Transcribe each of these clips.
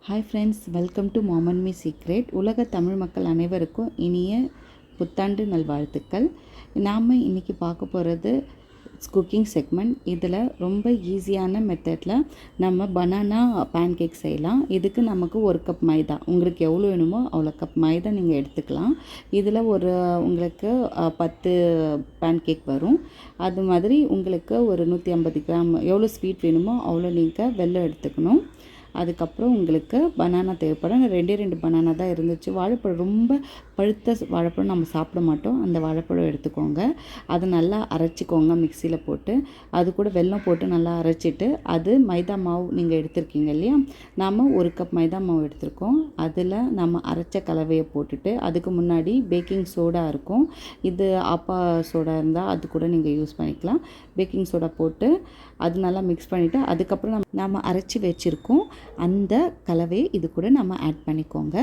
Hi friends, welcome to MomandMeeSecrets. உலக தமிழ் மக்கள் அனைவருக்கும் இனிய புத்தாண்டு நல்வாழ்த்துக்கள். நாம் இன்றைக்கி பார்க்க போகிறது குக்கிங் செக்மெண்ட். இதில் ரொம்ப ஈஸியான மெத்தடில் நம்ம பனானா பேன்கேக் செய்யலாம். இதுக்கு நமக்கு 1 கப் மைதா, உங்களுக்கு எவ்வளோ வேணுமோ அவ்வளோ கப் மைதா நீங்கள் எடுத்துக்கலாம். இதில் உங்களுக்கு 10 பேன்கேக் வரும். அது மாதிரி உங்களுக்கு ஒரு 150 கிராம் எவ்வளோ ஸ்வீட் வேணுமோ அவ்வளோ நீங்கள் வெல்லம் எடுத்துக்கணும். அதுக்கப்புறம் உங்களுக்கு பனானா தேவைப்படும். 2 பனானா தான் இருந்துச்சு. வாழைப்பழம் ரொம்ப பழுத்த வாழைப்பழம் நம்ம சாப்பிட மாட்டோம். அந்த வாழைப்பழம் எடுத்துக்கோங்க. அதை நல்லா அரைச்சிக்கோங்க மிக்சியில் போட்டு. அது கூட வெல்லம் போட்டு நல்லா அரைச்சிட்டு, அது மைதா மாவு நீங்கள் எடுத்திருக்கீங்க இல்லையா, நாம் 1 கப் மைதா மாவு எடுத்திருக்கோம். அதில் நம்ம அரைச்ச கலவையை போட்டுட்டு, அதுக்கு முன்னாடி பேக்கிங் சோடா இருக்கும். இது ஆப்பா சோடா இருந்தால் அது கூட நீங்கள் யூஸ் பண்ணிக்கலாம். பேக்கிங் சோடா போட்டு அது நல்லா மிக்ஸ் பண்ணிவிட்டு, அதுக்கப்புறம் நம்ம அரைச்சி வச்சுருக்கோம் அந்த கலவையை இது கூட நம்ம ஆட் பண்ணிக்கோங்க.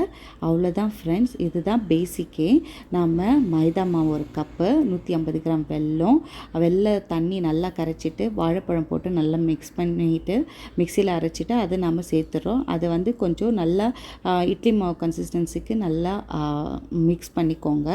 அவ்வளோதான் ஃப்ரெண்ட்ஸ், இதுதான் பேசிக்கே. நம்ம மைதா மாவு 1 கப்பு, 150 கிராம் வெல்லம் தண்ணி நல்லா கரைச்சிட்டு, வாழைப்பழம் போட்டு நல்லா மிக்ஸ் பண்ணிவிட்டு, மிக்சியில் அரைச்சிட்டு அதை நம்ம சேர்த்துறோம். அதை கொஞ்சம் நல்லா இட்லி மாவு கன்சிஸ்டன்சிக்கு நல்லா மிக்ஸ் பண்ணிக்கோங்க.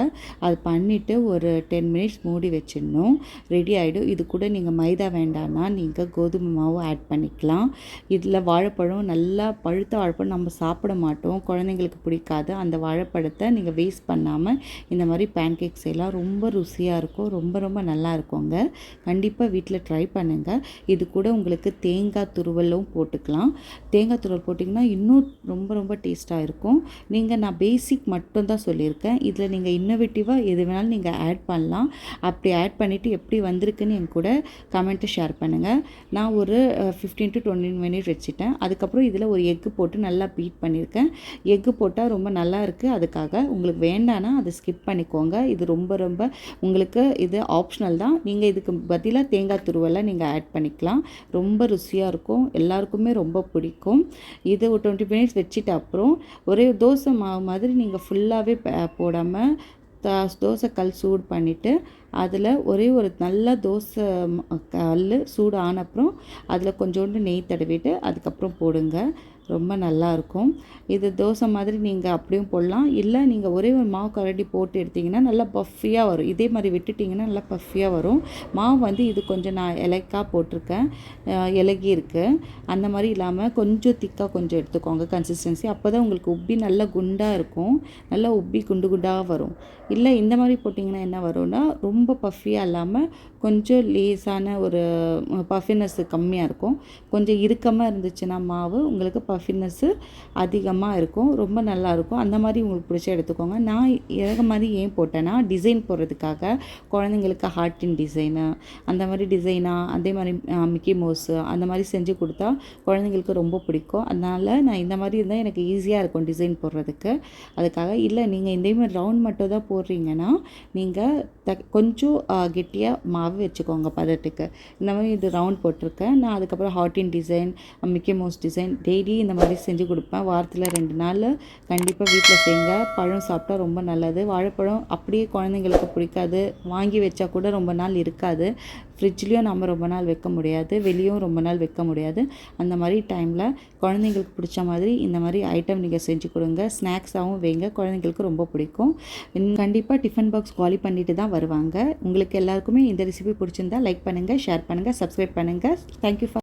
அது பண்ணிவிட்டு ஒரு 10 மினிட்ஸ் மூடி வச்சிடணும். ரெடி ஆகிடும். இது கூட நீங்கள் மைதா வேண்டாம்னா நீங்கள் கோதுமை மாவு ஆட் பண்ணிக்கலாம். இதில் வாழைப்பழம் நல்லா பழுத்த வாழைப்பழம் நம்ம சாப்பிட மாட்டோம், குழந்தைங்களுக்கு பிடிக்காது. அந்த வாழைப்பழத்தை நீங்கள் வேஸ்ட் பண்ணாமல் இந்த மாதிரி பேன்கேக் செய்யலாம். ரொம்ப ருசியாக இருக்கும், ரொம்ப நல்லா இருக்குங்க. கண்டிப்பாக வீட்டில் ட்ரை பண்ணுங்கள். இது கூட உங்களுக்கு தேங்காய் துருவலும் போட்டுக்கலாம். தேங்காய் துருவல் போட்டிங்கன்னா இன்னும் ரொம்ப டேஸ்ட்டாக இருக்கும். நான் பேசிக் மட்டும் தான் சொல்லியிருக்கேன். இதில் நீங்கள் இன்னோவேட்டிவாக எது வேணாலும் நீங்கள் ஆட் பண்ணலாம். அப்படி ஆட் பண்ணிவிட்டு எப்படி வந்திருக்குன்னு என் கூட கமெண்ட்டு ஷேர் பண்ணுங்கள். நான் ஒரு 15 to 20 மினிட் வச்சுட்டேன். அதுக்கப்புறம் இதில் ஒரு எக்கு போட்டு நல்லா பீட் பண்ணியிருக்கேன். எக்கு போட்டால் ரொம்ப நல்லா இருக்குது. அதுக்காக உங்களுக்கு வேண்டானா அதை ஸ்கிப் பண்ணிக்கோங்க. இது ரொம்ப உங்களுக்கு இது ஆப்ஷனல் தான். நீங்கள் இதுக்கு பதிலாக தேங்காய் துருவலை நீங்கள் ஆட் பண்ணிக்கலாம். ரொம்ப ருசியாக இருக்கும், எல்லாருக்குமே ரொம்ப பிடிக்கும். இது ஒரு 20 மினிட்ஸ் வச்சுட்டு அப்புறம் ஒரே தோசை மாவு மாதிரி நீங்கள் ஃபுல்லாகவே போடாமல் தோசை கல் சூடு பண்ணிவிட்டு, அதில் ஒரு நல்ல தோசை கல் சூடு ஆன அப்புறம் அதில் கொஞ்சோண்டு நெய் தடவிட்டு அதுக்கப்புறம் போடுங்க. ரொம்ப நல்லாயிருக்கும். இது தோசை மாதிரி நீங்கள் அப்படியும் போடலாம். இல்லை நீங்கள் ஒரே ஒரு மாவு கரண்டி போட்டு எடுத்திங்கன்னா நல்லா பஃபியாக வரும். இதே மாதிரி விட்டுட்டிங்கன்னா நல்லா பஃபியாக வரும். மாவு இது கொஞ்சம் நான் இலைக்காக போட்டிருக்கேன், இலகி இருக்குது. அந்த மாதிரி இல்லாமல் கொஞ்சம் திக்காக கொஞ்சம் எடுத்துக்கோங்க கன்சிஸ்டன்சி. அப்போ தான் உங்களுக்கு உப்பி நல்லா குண்டாக இருக்கும், நல்லா உப்பி குண்டாக வரும். இல்லை இந்த மாதிரி போட்டிங்கன்னா என்ன வரும்னா ரொம்ப பஃபியாக இல்லாமல் கொஞ்சம் லேசான ஒரு பஃபினஸ் கம்மியாக இருக்கும். கொஞ்சம் இறுக்கமாக இருந்துச்சுன்னா மாவு உங்களுக்கு பஃபினஸ்ஸு அதிகமாக இருக்கும், ரொம்ப நல்லாயிருக்கும். அந்த மாதிரி உங்களுக்கு பிடிச்ச எடுத்துக்கோங்க. நான் இறகு மாதிரி ஏன் போட்டேன்னா, டிசைன் போடுறதுக்காக குழந்தைங்களுக்கு ஹார்ட்டின் டிசைனு அந்த மாதிரி டிசைனாக, அதே மாதிரி மிக்கி மவுஸு அந்த மாதிரி செஞ்சு கொடுத்தா குழந்தைங்களுக்கு ரொம்ப பிடிக்கும். அதனால் நான் இந்த மாதிரி இருந்தால் எனக்கு ஈஸியாக இருக்கும் டிசைன் போடுறதுக்கு. அதுக்காக இல்லை நீங்கள் இதே மாதிரி ரவுண்ட் மட்டும் தான் போடுறீங்கன்னா நீங்கள் கொஞ்சம் கெட்டியாக மாவு வச்சுக்கோங்க பதத்துக்கு. இந்த மாதிரி இது ரவுண்ட் போட்டிருக்கேன் நான். அதுக்கப்புறம் ஹார்ட்டின் design, Mickey Mouse design daily இந்த மாதிரி செஞ்சு கொடுப்பேன். வாரத்தில் 2 நாள் கண்டிப்பாக வீட்டில் செய்யுங்க. பழம் சாப்பிட்டா ரொம்ப நல்லது. வாழைப்பழம் அப்படியே குழந்தைங்களுக்கு பிடிக்காது, வாங்கி வச்சா கூட ரொம்ப நாள் இருக்காது. ஃப்ரிட்ஜ்லேயும் நம்ம ரொம்ப நாள் வைக்க முடியாது, வெளியும் ரொம்ப நாள் வைக்க முடியாது. அந்த மாதிரி டைமில் குழந்தைங்களுக்கு பிடிச்ச மாதிரி இந்த மாதிரி ஐட்டம் நீங்கள் செஞ்சு கொடுங்க. ஸ்நாக்ஸாகவும் வைங்க, குழந்தைங்களுக்கு ரொம்ப பிடிக்கும். கண்டிப்பாக டிஃபன் பாக்ஸ் காலி பண்ணிட்டு தான் வருவாங்க. உங்களுக்கு எல்லாருக்குமே இந்த ரெசிபி பிடிச்சிருந்தா லைக் பண்ணுங்கள், ஷேர் பண்ணுங்கள், சப்ஸ்கிரைப் பண்ணுங்கள். Thank you for